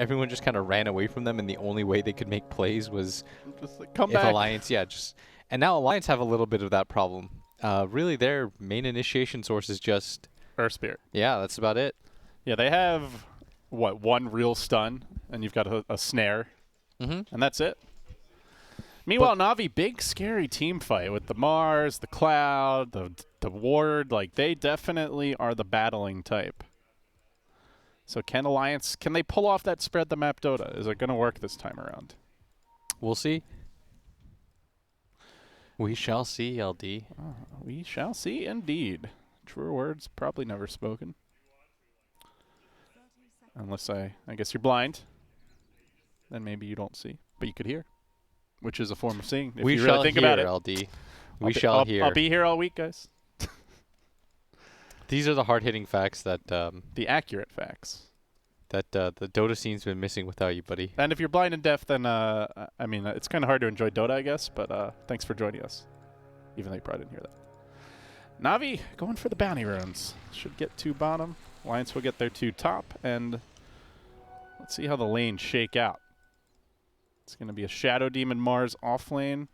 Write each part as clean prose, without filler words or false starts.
everyone just kind of ran away from them, and the only way they could make plays was Just like, come if back. Alliance, and now Alliance have a little bit of that problem. Really, their main initiation source is just Earth Spirit. yeah, that's about it. Yeah, they have what, one real stun, and you've got a snare, Mm-hmm. and that's it. Meanwhile, Na'Vi, big scary team fight with the Mars, the Cloud, the Ward. Like, they definitely are the battling type. So can Alliance, can they pull off that spread the map Dota? Is it going to work this time around? We'll see. We shall see, LD. We shall see indeed. Truer words probably never spoken. Unless I guess you're blind. Then maybe you don't see, but you could hear, which is a form of seeing. If We you shall really think hear, about it. LD. We shall hear. I'll be here all week, guys. These are the hard-hitting facts that The accurate facts. the Dota scene's been missing without you, buddy. And if you're blind and deaf, then I mean, it's kind of hard to enjoy Dota, I guess. But thanks for joining us, even though you probably didn't hear that. Na'Vi going for the bounty runes. Should get 2 bottom. Alliance will get their 2 top, and let's see how the lanes shake out. It's going to be a Shadow Demon Mars off lane.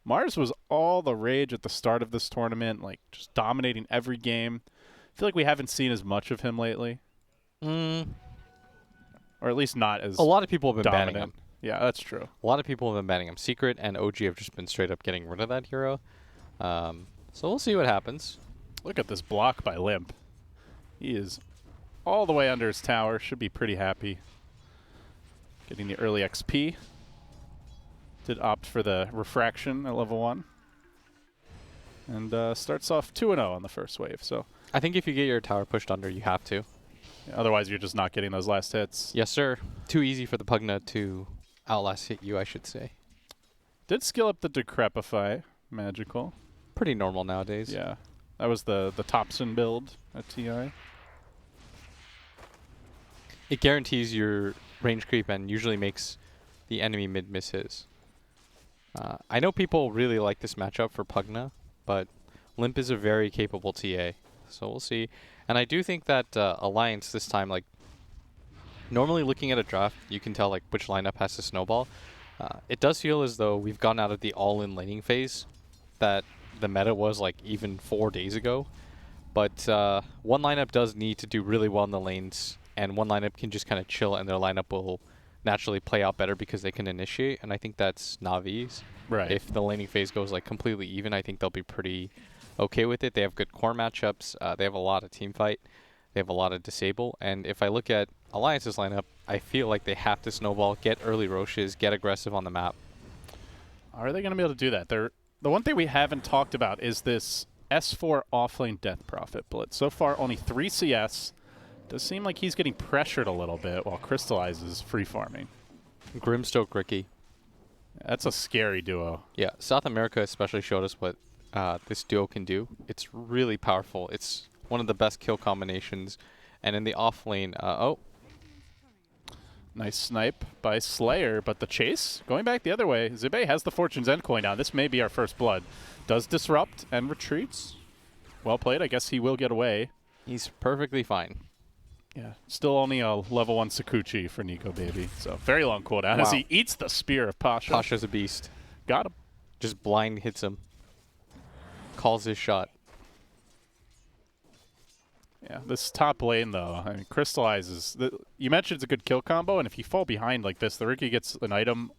Mars was all the rage at the start of this tournament, like just dominating every game. I feel like we haven't seen as much of him lately. Or at least not as A lot of people have been dominant. banning him. Yeah, that's true. A lot of people have been banning him. Secret and OG have just been straight up getting rid of that hero. So we'll see what happens. Look at this block by Limp. He is all the way under his tower. Should be pretty happy. Getting the early XP. Did opt for the refraction at level 1. And starts off 2-0 on the first wave. So I think if you get your tower pushed under, you have to. otherwise, you're just not getting those last hits. Yes, sir. Too easy for the Pugna to outlast hit you, I should say. Did skill up the Decrepify. Magical. Pretty normal nowadays. Yeah. That was the Thompson build at TI. It guarantees your range creep and usually makes the enemy mid miss his. I know people really like this matchup for Pugna, but Limp is a very capable TA, so we'll see. And I do think that Alliance this time, like, normally looking at a draft, you can tell like which lineup has to snowball. It does feel as though we've gone out of the all-in laning phase that the meta was like even 4 days ago. But one lineup does need to do really well in the lanes, and one lineup can just kind of chill, and their lineup will naturally play out better because they can initiate. And I think that's Navi's. Right. If the laning phase goes like completely even, I think they'll be pretty okay with it. They have good core matchups. They have a lot of team fight. They have a lot of disable. And if I look at Alliance's lineup, I feel like they have to snowball, get early Roches, get aggressive on the map. Are they going to be able to do that? The one thing we haven't talked about is this S4 offlane Death Prophet blitz. So far, only 3 CS. Does seem like he's getting pressured a little bit while Crystallize is free farming. Grimstoke Ricky. That's a scary duo. Yeah, South America especially showed us what this duo can do. It's really powerful. It's one of the best kill combinations. And in the off lane, Nice snipe by Slayer, but the chase going back the other way. Zibe has the Fortune's End coin now. This may be our first blood. Does disrupt and retreats. Well played. I guess he will get away. he's perfectly fine. Yeah, still only a level 1 Sakuchi for Nico Baby. So very long cooldown as Wow. he eats the spear of Pasha. Pasha's a beast. Got him. Just blind hits him. Calls his shot. Yeah, this top lane though, I mean, crystallizes. You mentioned it's a good kill combo, and if you fall behind like this, the Riki gets an item,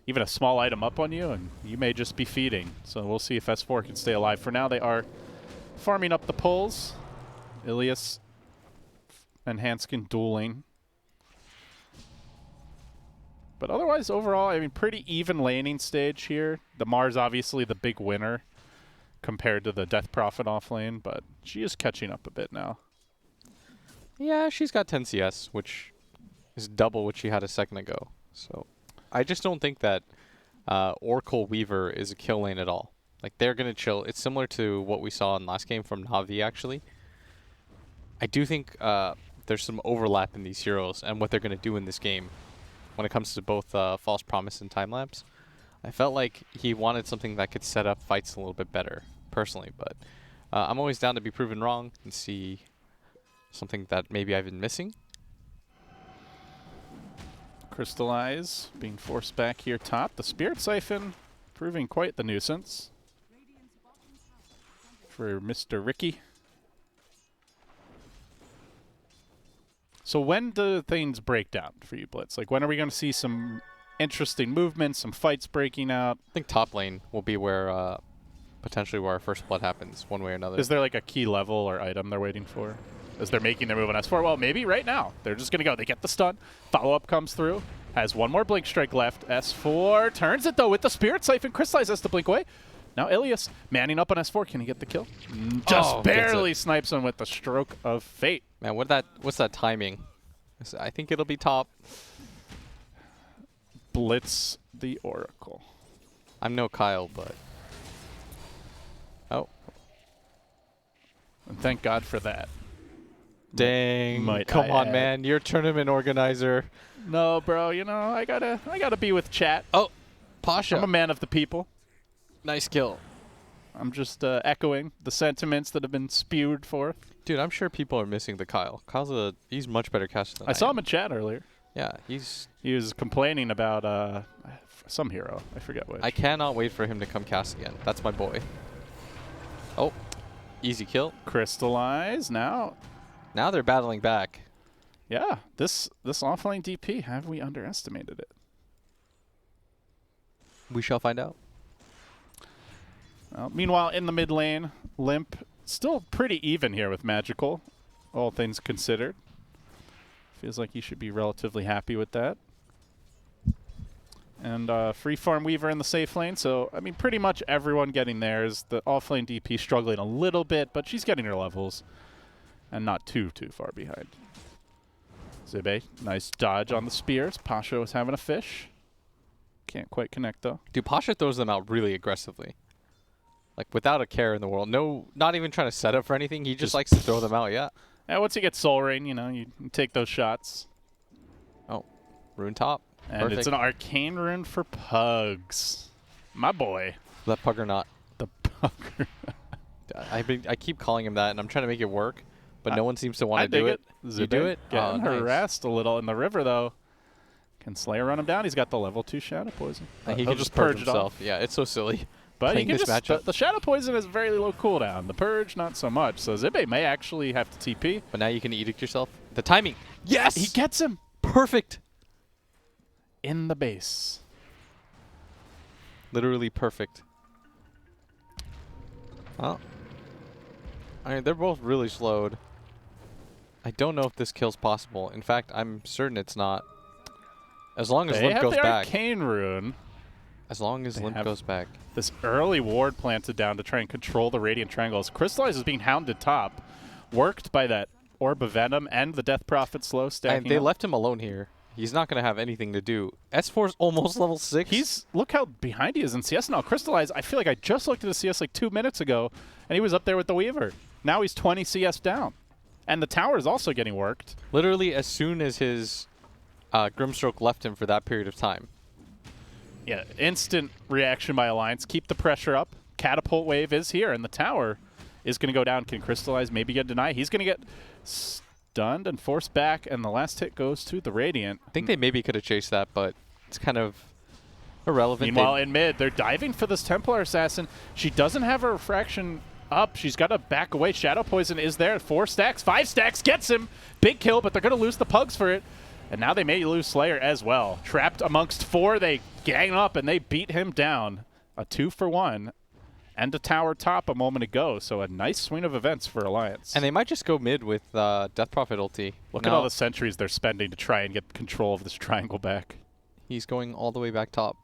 even a small item up on you, and you may just be feeding. So we'll see if S4 can stay alive. For now, they are farming up the pulls. Ilias and Hanskin dueling. But otherwise, overall, I mean, pretty even laning stage here. The Mars, obviously, the big winner compared to the Death Prophet off lane, but she is catching up a bit now. Yeah, she's got 10 CS, which is double what she had a second ago. So I just don't think that Oracle Weaver is a kill lane at all. Like, they're going to chill. It's similar to what we saw in last game from Na'Vi, actually. I do think there's some overlap in these heroes and what they're going to do in this game when it comes to both False Promise and Time Lapse. I felt like he wanted something that could set up fights a little bit better, personally. But I'm always down to be proven wrong and see something that maybe I've been missing. Crystallize being forced back here top. The Spirit Siphon proving quite the nuisance for Mr. Ricky. So when do things break down for you, Blitz? Like, when are we going to see some interesting movements, some fights breaking out? I think top lane will be where potentially where our first blood happens, one way or another. Is there like a key level or item they're waiting for? As they're making their move on S4? Well, maybe right now. They're just going to go. They get the stun. Follow-up comes through. Has one more Blink Strike left. S4 turns it, though, with the Spirit Siphon. Crystallize has to blink away. Now Ilias manning up on S4. Can he get the kill? Just barely snipes him with the Stroke of Fate. Man, what's that timing? I think it'll be top. Blitz the Oracle. I'm no Kyle, but... Oh. And thank God for that. Dang. Come on, man. You're a tournament organizer. No, bro. You know, I gotta be with chat. Oh, Pasha. I'm a man of the people. Nice kill. I'm just echoing the sentiments that have been spewed forth. Dude, I'm sure people are missing the Kyle. He's much better caster than I saw him in chat earlier. Yeah, he was complaining about some hero. I forget which. I cannot wait for him to come cast again. That's my boy. Oh, easy kill. Crystallize now. Now they're battling back. Yeah, this offlane DP, have we underestimated it? We shall find out. Meanwhile, in the mid lane, Limp still pretty even here with Magical, all things considered. Feels like he should be relatively happy with that. And free farm Weaver in the safe lane, so I mean pretty much everyone getting theirs. The offlane DP struggling a little bit, but she's getting her levels. And not too far behind. Zibe, nice dodge on the spears. Pasha was having a fish. Can't quite connect though. Dude, Pasha throws them out really aggressively. Like without a care in the world. No, not even trying to set up for anything. He just likes to throw them out, yeah. Yeah, once you get Soul Rain, you know, you take those shots. Oh, rune top. And Perfect. it's an arcane rune for Pugs. My boy. That pug or not. The Pugger. I keep calling him that, and I'm trying to make it work, but no one seems to want to do it. You do it? Getting nice. harassed a little in the river, though. Can Slayer run him down? He's got the level 2 Shadow Poison. And he can just purge himself. Yeah, it's so silly. But he can this just, the Shadow Poison has very low cooldown. The Purge, not so much. So Zibe may actually have to TP. But now you can edict yourself. The timing. Yes! He gets him. Perfect. In the base. Literally perfect. Oh. I mean, they're both really slowed. I don't know if this kill's possible. In fact, I'm certain it's not. As long as Limp goes back. Arcane Rune. As long as Limp goes back. This early ward planted down to try and control the Radiant Triangles. Crystallize is being hounded top. Worked by that Orb of Venom and the Death Prophet slow stacking. And they left him alone here. He's not going to have anything to do. S4's almost level 6. Look how behind he is in CS now. Crystallize, I feel like I just looked at the CS like 2 minutes ago, and he was up there with the Weaver. Now he's 20 CS down. And the tower is also getting worked. Literally as soon as his Grimstroke left him for that period of time. Yeah, instant reaction by Alliance. Keep the pressure up. Catapult wave is here, and the tower is going to go down. Can Crystallize maybe get denied? He's going to get stunned and forced back, and the last hit goes to the Radiant. I think they maybe could have chased that, but it's kind of irrelevant. Meanwhile, in mid, they're diving for this Templar Assassin. She doesn't have her refraction up. She's got to back away. Shadow Poison is there. 4 stacks, 5 stacks, gets him. Big kill, but they're going to lose the Pugs for it. And now they may lose Slayer as well. Trapped amongst 4, they gang up and they beat him down. A 2-for-1 and a tower top a moment ago. So a nice swing of events for Alliance. And they might just go mid with Death Prophet ulti. Look at all the sentries they're spending to try and get control of this triangle back. He's going all the way back top.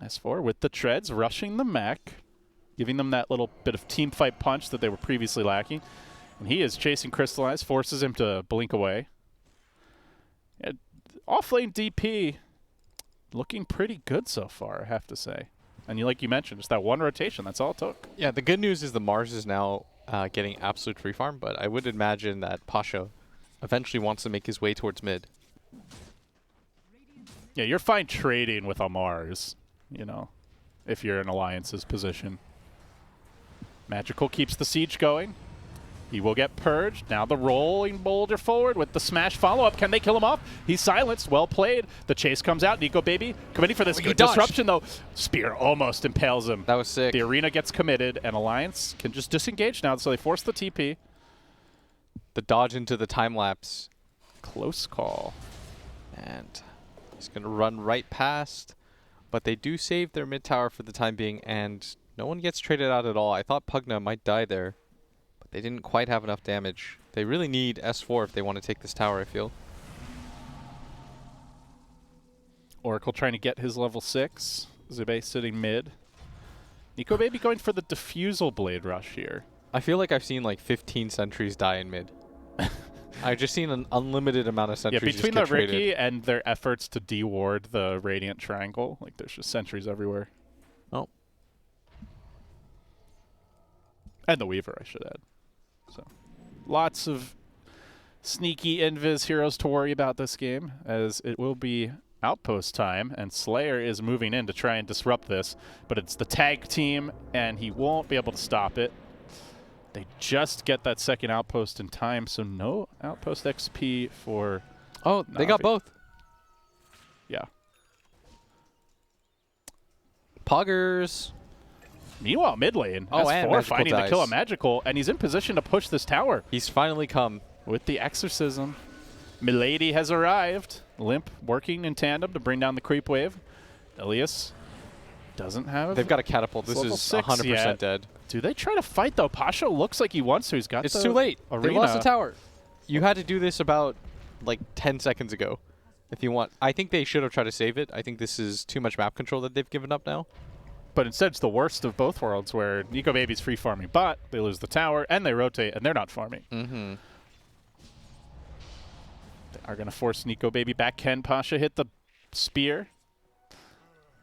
S4 with the treads, rushing the mech, giving them that little bit of team fight punch that they were previously lacking. And he is chasing Crystallize, forces him to blink away. Yeah, off-lane DP looking pretty good so far, I have to say. And like you mentioned, just that one rotation, that's all it took. Yeah, the good news is the Mars is now getting absolute free farm, but I would imagine that Pasha eventually wants to make his way towards mid. Yeah, you're fine trading with a Mars, you know, if you're in Alliance's position. Magical keeps the siege going. He will get purged. Now the rolling boulder forward with the smash follow-up. Can they kill him off? He's silenced. Well played. The chase comes out. Nico Baby committing for this good disruption, though. Spear almost impales him. That was sick. The arena gets committed, and Alliance can just disengage now, so they force the TP. The dodge into the time lapse. Close call. And he's going to run right past. But they do save their mid tower for the time being, and no one gets traded out at all. I thought Pugna might die there. They didn't quite have enough damage. They really need S4 if they want to take this tower, I feel. Oracle trying to get his level 6. Zube sitting mid. Nico Baby going for the Diffusal Blade Rush here. I feel like I've seen like 15 sentries die in mid. I've just seen an unlimited amount of sentries. Yeah, between the just get Ricky traded. and their efforts to deward the Radiant Triangle, like there's just sentries everywhere. Oh. And the Weaver, I should add. So, lots of sneaky invis heroes to worry about this game, as it will be outpost time, and Slayer is moving in to try and disrupt this, but it's the tag team, and he won't be able to stop it. They just get that second outpost in time, so no outpost XP for Oh, they got Navi. both. Yeah. Poggers. Meanwhile, mid lane, Oh, and S4 Magical fighting to kill a dies. Magical, and he's in position to push this tower He's finally come. with the Exorcism. Milady has arrived. Limp working in tandem to bring down the creep wave. Elias doesn't have... They've got a catapult. This level is 6 100% yet. dead. Do they try to fight, though? Pasha looks like he wants to. He's got It's the too late. They arena. lost the tower. You had to do this about like 10 seconds ago. If you want. I think they should have tried to save it. I think this is too much map control that they've given up now. But instead, it's the worst of both worlds, where Nico Baby's free farming, but they lose the tower, and they rotate, and they're not farming. Mm-hmm. They are going to force Nico Baby back. Can Pasha hit the spear?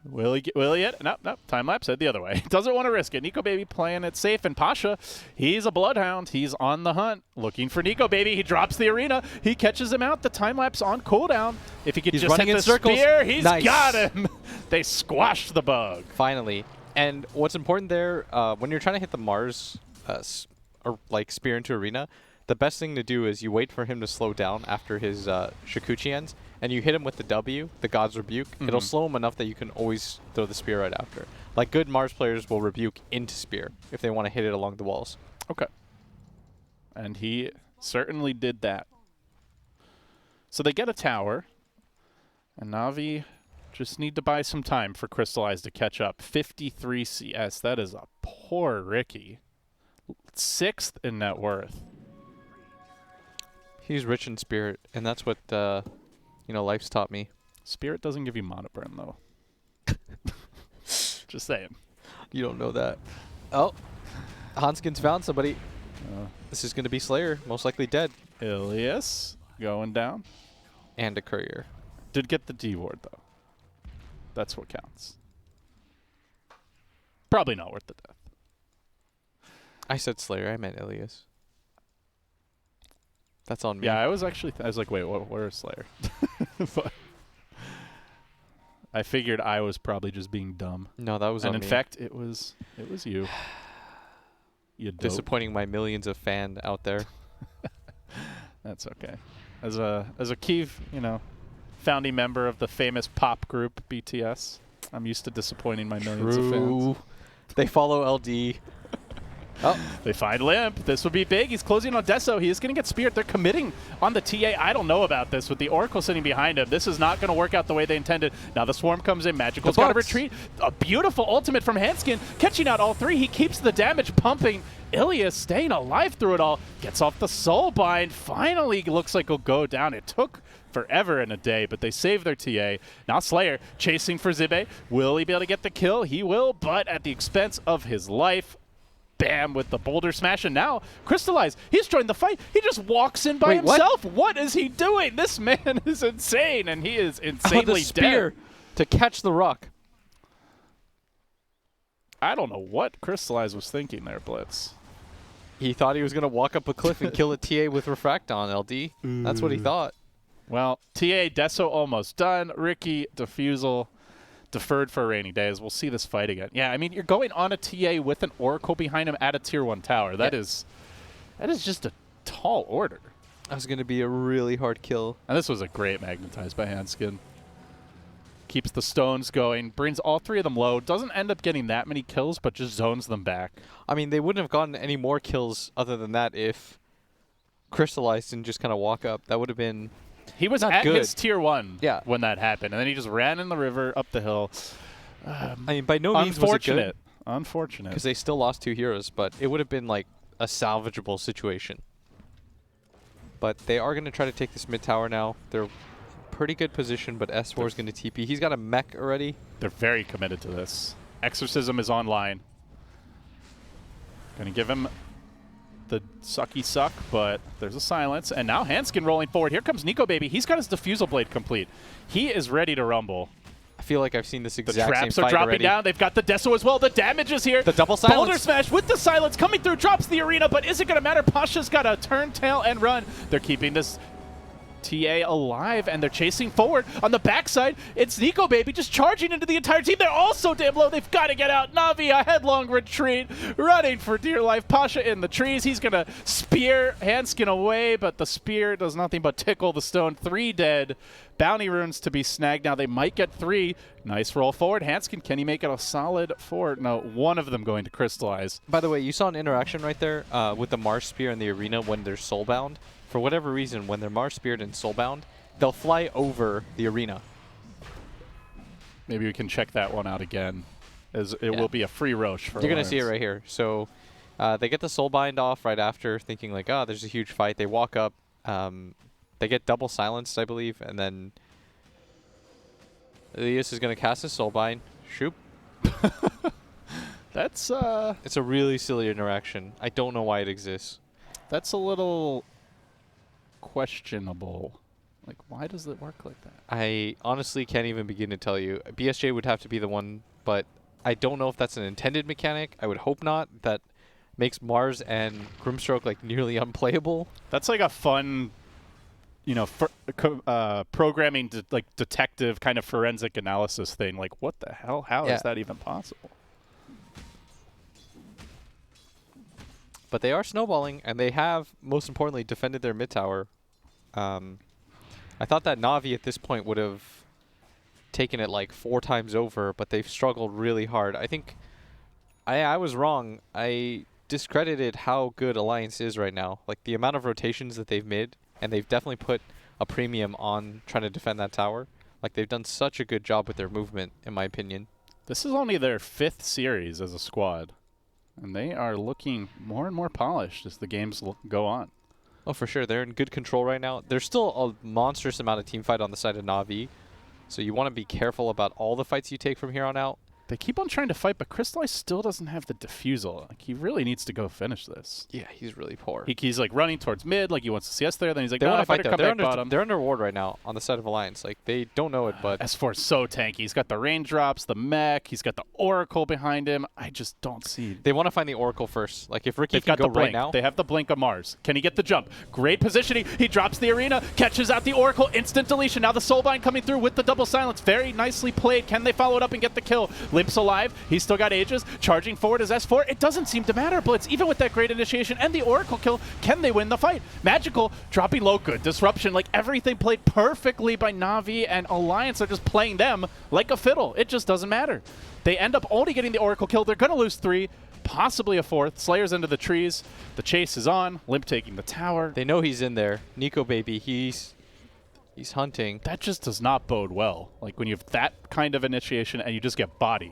Will he get? Nope, nope. Time lapse head the other way. Doesn't want to risk it. Nico Baby playing it safe, and Pasha, he's a bloodhound. He's on the hunt, looking for Nico Baby. He drops the arena. He catches him out. The time lapse on cooldown. If he could He's just hit running in the circles. spear, he's Nice. got him. They squashed the bug. Finally. And what's important there, when you're trying to hit the Mars or like spear into arena, the best thing to do is you wait for him to slow down after his Shikuchi ends, and you hit him with the W, the God's Rebuke. It'll slow him enough that you can always throw the spear right after. Like good Mars players will rebuke into spear if they want to hit it along the walls. Okay. And he certainly did that. So they get a tower, and Navi just need to buy some time for Crystallize to catch up. 53 CS. That is a poor Ricky. 6th in net worth. He's rich in spirit, and that's what life's taught me. Spirit doesn't give you mana burn, though. Just saying. You don't know that. Oh, Hanskin's found somebody. This is going to be Slayer, most likely dead. Ilias going down. And a courier. Did get the D ward, though. That's what counts. Probably not worth the death. I said Slayer, I meant Ilias. That's on me. Yeah, I was actually, I was like, wait, where's Slayer? But I figured I was probably just being dumb. No, that was on and me. in fact, it was you. You dope. Disappointing my millions of fans out there. That's okay. As a key, founding member of the famous pop group BTS, I'm used to disappointing my millions of fans. They follow LD. Oh, They find Limp. This would be big. He's closing on Deso. He is going to get Spirit. They're committing on the TA. I don't know about this with the Oracle sitting behind him. This is not going to work out the way they intended. Now the Swarm comes in. Magical's got to retreat. A beautiful ultimate from Hanskin. Catching out all three. He keeps the damage pumping. Ilias staying alive through it all. Gets off the Soul Bind. Finally looks like he'll go down. It took forever and a day, but they save their TA. Now Slayer chasing for Zibe. Will he be able to get the kill? He will, but at the expense of his life. Bam, with the boulder smash, and now Crystallize. He's joined the fight. He just walks in by himself. What is he doing? This man is insane, and he is insanely the spear dead. to catch the rock. I don't know what Crystallize was thinking there, Blitz. He thought he was going to walk up a cliff and kill a TA with Refracton, LD. That's what he thought. Well, TA, Deso almost done. Ricky, Diffusal, deferred for a rainy day, as we'll see this fight again. Yeah, I mean, you're going on a TA with an Oracle behind him at a Tier 1 tower. That is That is just a tall order. That was going to be a really hard kill. And this was a great magnetize by Hanskin. Keeps the stones going, brings all 3 of them low, doesn't end up getting that many kills, but just zones them back. I mean, they wouldn't have gotten any more kills other than that if Crystallized didn't just kind of walk up. That would have been He was not at good. his tier 1 Yeah. when that happened, and then he just ran in the river, up the hill. I mean, by no means was it good. Unfortunate. Because they still lost 2 heroes, but it would have been like a salvageable situation. But they are going to try to take this mid tower now. They're pretty good position, but S4 is going to TP. He's got a mech already. They're very committed to this. Exorcism is online. Gonna give him the sucky suck, but there's a silence. And now Hanskin rolling forward. Here comes Nico Baby. He's got his Diffusal Blade complete. He is ready to rumble. I feel like I've seen this The exact same traps are fight dropping already. down. They've got the Deso as well. The damage is here. The double silence. Boulder Smash with the silence coming through. Drops the arena, but is it going to matter? Pasha's got to turn tail and run. They're keeping this TA alive, and they're chasing forward. On the backside, it's Nico Baby just charging into the entire team. They're all so damn low. They've got to get out. Navi, a headlong retreat, running for dear life. Pasha in the trees. He's going to spear Hanskin away, but the spear does nothing but tickle the stone. 3 dead. Bounty runes to be snagged. Now they might get 3. Nice roll forward. Hanskin, can he make it a solid 4? No, 1 of them going to crystallize. By the way, you saw an interaction right there with the Mars Spear in the arena when they're soulbound. For whatever reason, when they're Mars Speared and soulbound, they'll fly over the arena. Maybe we can check that one out again, as it will be a free Roche for You're going to Alliance. see it right here. So they get the soulbind off right after, thinking like, oh, there's a huge fight. They walk up. They get double silenced, I believe, and then Elias is going to cast his soulbind. Shoop. That's It's a really silly interaction. I don't know why it exists. that's a little questionable. Like, why does it work like that? I honestly can't even begin to tell you. BSJ would have to be the one, but I don't know if that's an intended mechanic. I would hope not. That makes Mars and Grimstroke like nearly unplayable. That's like a fun, you know, programming like detective kind of forensic analysis thing. Like, what the hell? How is that even possible? But they are snowballing, and they have, most importantly, defended their mid tower. I thought that Navi at this point would have taken it like 4 times over, but they've struggled really hard. I think I was wrong. I discredited how good Alliance is right now. Like, the amount of rotations that they've made, and they've definitely put a premium on trying to defend that tower. Like, they've done such a good job with their movement, in my opinion. This is only their 5th series as a squad, and they are looking more and more polished as the games go on. Oh, for sure. They're in good control right now. There's still a monstrous amount of team fight on the side of Navi, so you want to be careful about all the fights you take from here on out. They keep on trying to fight, but Crystallize still doesn't have the Diffusal. Like, he really needs to go finish this. Yeah, he's really poor. He's like running towards mid, like he wants to CS there. Then he's like, They no, want I to fight better though. come back bottom. They're under ward right now on the side of Alliance. Like, they don't know it, but S4 is so tanky. He's got the raindrops, the mech. He's got the Oracle behind him. I just don't see. they want to find the Oracle first. Like, if Ricky They've can got go the blink. right now. They have the blink of Mars. Can he get the jump? Great positioning. He drops the arena, catches out the Oracle, instant deletion. Now the Soulbind coming through with the double silence. Very nicely played. Can they follow it up and get the kill? Limp's alive. He's still got Aegis. Charging forward as S4. It doesn't seem to matter, Blitz. Even with that great initiation and the Oracle kill, can they win the fight? Magical dropping low. Good disruption. Like, everything played perfectly by Navi, and Alliance are just playing them like a fiddle. It just doesn't matter. They end up only getting the Oracle kill. They're going to lose 3, possibly a 4th. Slayer's into the trees. The chase is on. Limp taking the tower. They know he's in there. Nico baby, he's hunting. That just does not bode well. Like, when you have that kind of initiation and you just get bodied.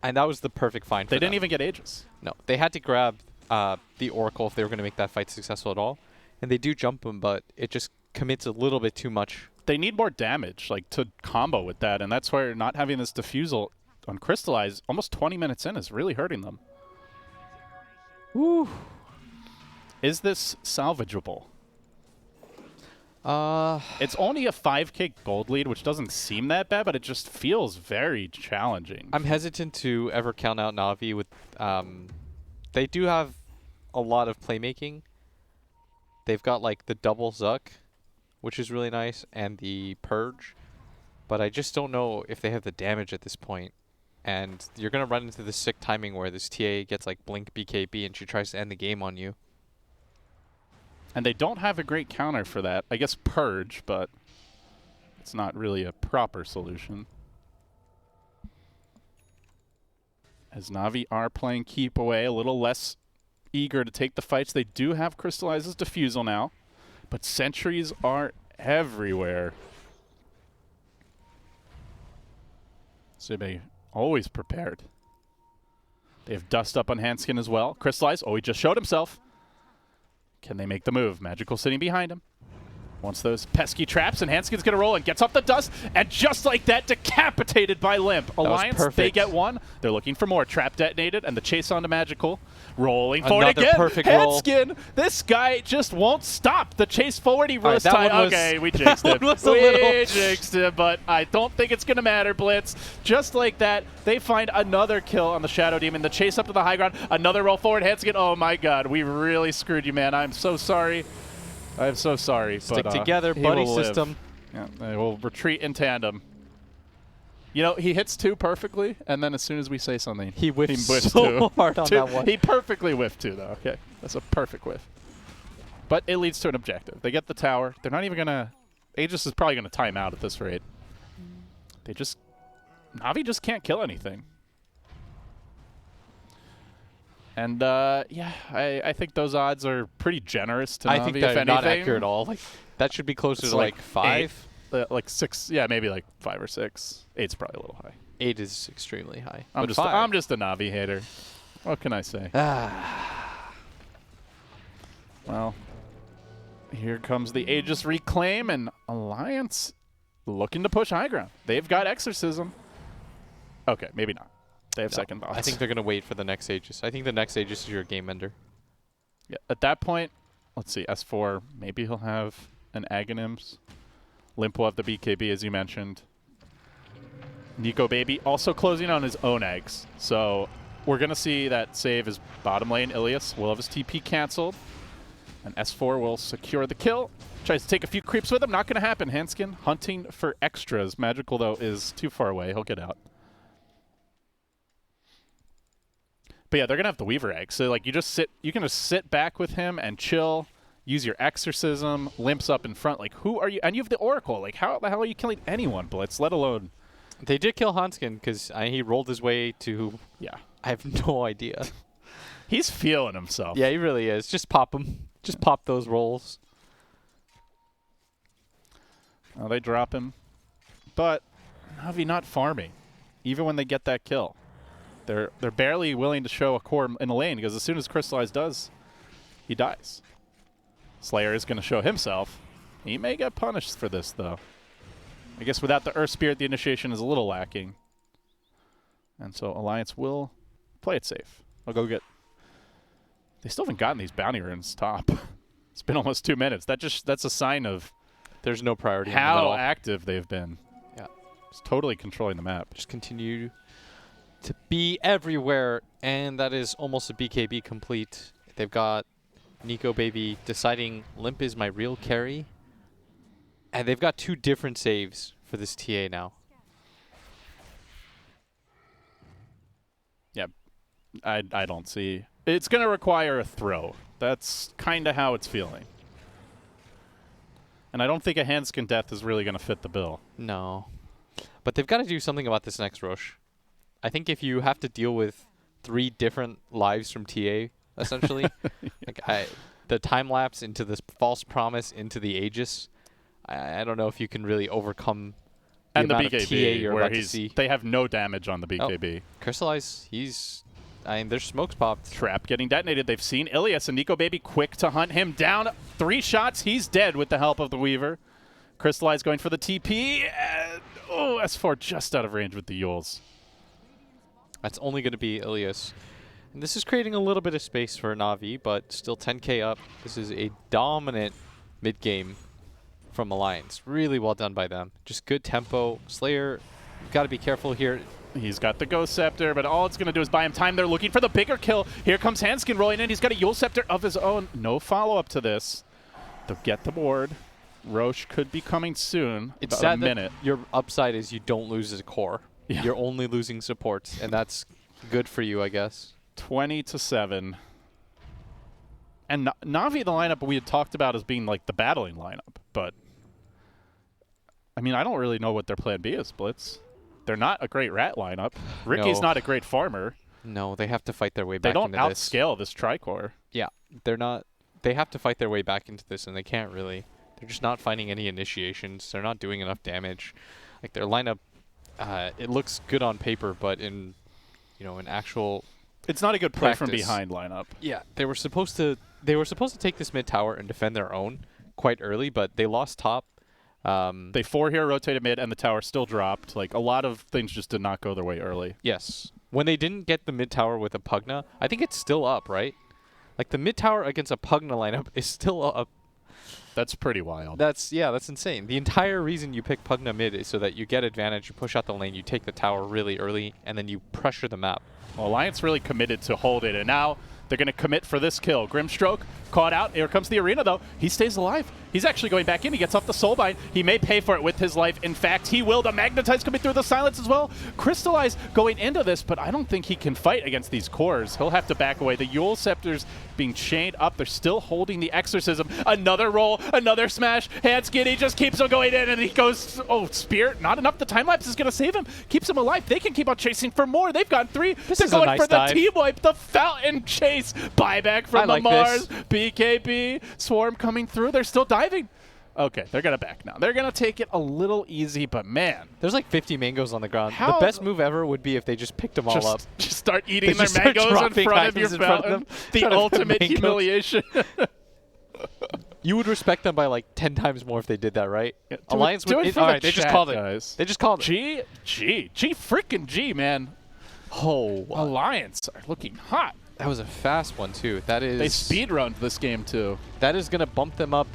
And that was the perfect find for They them. didn't even get Aegis. No, they had to grab the Oracle if they were going to make that fight successful at all. And they do jump him, but it just commits a little bit too much. They need more damage, like, to combo with that, and that's where not having this Diffusal on Crystallize almost 20 minutes in is really hurting them. Woo. Is this salvageable? Uh, It's only a 5k gold lead, which doesn't seem that bad, but it just feels very challenging. I'm hesitant to ever count out Navi with they do have a lot of playmaking. They've got like the double Zuck, which is really nice, and the Purge. But I just don't know if they have the damage at this point. And you're going to run into this sick timing where this TA gets like blink BKB and she tries to end the game on you. And they don't have a great counter for that. I guess Purge, but it's not really a proper solution. As Na'Vi are playing keep away, a little less eager to take the fights. They do have Crystallizes Diffusal now, but sentries are everywhere. Zibe always prepared. They have Dust up on Handskin as well. Crystallize, oh, he just showed himself. Can they make the move? Magical sitting behind him. Wants those pesky traps, and Hanskin's going to roll and gets off the Dust, and just like that, decapitated by Limp. Alliance, they get one. They're looking for more. Trap detonated, and the chase onto Magical. Rolling forward again. Perfect Hanskin, roll. This guy just won't stop. The chase forward, he rolls right, time. Okay, we jinxed him. We jinxed him, but I don't think it's going to matter, Blitz. Just like that, they find another kill on the Shadow Demon. The chase up to the high ground. Another roll forward. Hanskin, oh my god, we really screwed you, man. I'm so sorry. I'm so sorry. Stick but, together, buddy system. Yeah, they will retreat in tandem. You know, he hits 2 perfectly, and then as soon as we say something, he whiffs two. so hard on that one. He perfectly whiffed 2, though. Okay, that's a perfect whiff. But it leads to an objective. They get the tower. They're not even going to... Aegis is probably going to time out at this rate. They just... Na'Vi just can't kill anything. And, yeah, I think those odds are pretty generous to Na'Vi, I think they're if anything. not accurate at all. Like, that should be closer to like 5. Like 6, yeah, maybe like 5 or 6. 8's probably a little high. 8 is extremely high. I'm But just a Na'Vi hater. What can I say? Well, here comes the Aegis reclaim, and Alliance looking to push high ground. They've got Exorcism. Okay, maybe not. They have second thoughts. I think they're going to wait for the next Aegis. I think the next Aegis is your game ender. Yeah, at that point, let's see, S4, maybe he'll have an Aghanims. Limp will have the BKB, as you mentioned. Nico Baby also closing on his own eggs. So we're going to see that save his bottom lane. Ilias will have his TP canceled. And S4 will secure the kill. Tries to take a few creeps with him. Not going to happen. Hanskin hunting for extras. Magical, though, is too far away. He'll get out. But yeah, they're going to have the Weaver egg. So like you can just sit back with him and chill. Use your Exorcism, Limps up in front. Like, who are you? And you have the Oracle. Like, how the hell are you killing anyone, Blitz, let alone... They did kill Hanskin because he rolled his way to... Yeah. I have no idea. He's feeling himself. Yeah, he really is. Just pop him. Just pop those rolls. Oh, they drop him. But Na'Vi not farming, even when they get that kill. They're barely willing to show a core in the lane because as soon as Crystallize does, he dies. Slayer is going to show himself. He may get punished for this, though. I guess without the Earth Spirit, the initiation is a little lacking. And so Alliance will play it safe. I'll go get... They still haven't gotten these bounty runes top. It's been almost 2 minutes. That's a sign of... There's no priority how active they've been. Yeah. It's totally controlling the map. Just continue to be everywhere, and that is almost a BKB complete. They've got Nico Baby deciding Limp is my real carry. And they've got 2 different saves for this TA now. Yeah, I don't see... It's going to require a throw. That's kind of how it's feeling. And I don't think a Hanskin death is really going to fit the bill. No. But they've got to do something about this next rush. I think if you have to deal with 3 different lives from TA, essentially, like the time lapse into this false promise into the Aegis, I don't know if you can really overcome the and amount the BKB, of TA you're where about to see. They have no damage on the BKB. Oh, Crystallize, there's smokes popped. Trap getting detonated. They've seen Ilias and Nico Baby quick to hunt him down. 3 shots. He's dead with the help of the Weaver. Crystallize going for the TP. And, oh, S4 just out of range with the Yules. That's only going to be Ilias. And this is creating a little bit of space for Na'Vi, but still 10k up. This is a dominant mid-game from Alliance. Really well done by them. Just good tempo. Slayer, you've got to be careful here. He's got the Ghost Scepter, but all it's going to do is buy him time. They're looking for the bigger kill. Here comes Hanskin rolling in. He's got a Yule Scepter of his own. No follow-up to this. They'll get the board. Roche could be coming soon. It's about sad a minute. that your upside is you don't lose his core. Yeah. You're only losing supports, and that's good for you, I guess. 20-7. And Na'Vi, the lineup we had talked about as being like the battling lineup, but I mean, I don't really know what their plan B is, Blitz. They're not a great rat lineup. Ricky's not a great farmer. No, they have to fight their way back They into don't this. outscale this Tricore. Yeah, they're not. They have to fight their way back into this, and they can't really. They're just not finding any initiations. They're not doing enough damage. Like their lineup, it looks good on paper, but in, in actual. It's not a good play from practice. behind lineup. Yeah, they were supposed to. They were supposed to take this mid tower and defend their own quite early, but they lost top. They 4 here, rotated mid, and the tower still dropped. Like, a lot of things just did not go their way early. Yes. When they didn't get the mid tower with a Pugna, I think it's still up, right? Like, the mid tower against a Pugna lineup is still up. That's pretty wild. That's insane. The entire reason you pick Pugna mid is so that you get advantage, you push out the lane, you take the tower really early, and then you pressure the map. Well, Alliance really committed to hold it, and now they're going to commit for this kill. Grimstroke caught out. Here comes the arena, though. He stays alive. He's actually going back in. He gets off the Soulbind. He may pay for it with his life. In fact, he will. The Magnetize coming through the silence as well. Crystallize going into this, but I don't think he can fight against these cores. He'll have to back away. The Yule Scepter's being chained up. They're still holding the Exorcism. Another roll, another smash. Handskinny just keeps on going in, and he goes, oh, Spear. Not enough. The time lapse is going to save him. Keeps him alive. They can keep on chasing for more. They've got 3. They're is a going nice for the dive. team wipe. The Fountain Chase. Buyback from the like Mars. this. BKB. Swarm coming through. They're still diving. Okay, they're going to back now. They're going to take it a little easy, but man. There's like 50 mangoes on the ground. How- The best move ever would be if they just picked them all up. Just start eating They their just start mangoes in dropping front of your items in front of fountain. them. The Trying to put ultimate mangoes. humiliation. You would respect them by like 10 times more if they did that, right? Do it- Alliance do would. it for All the right, they just chat, called guys. it. They just called it. G freaking G, man. Oh, Alliance are looking hot. that was a fast one too. That is. They speedrunned this game too. That is gonna bump them up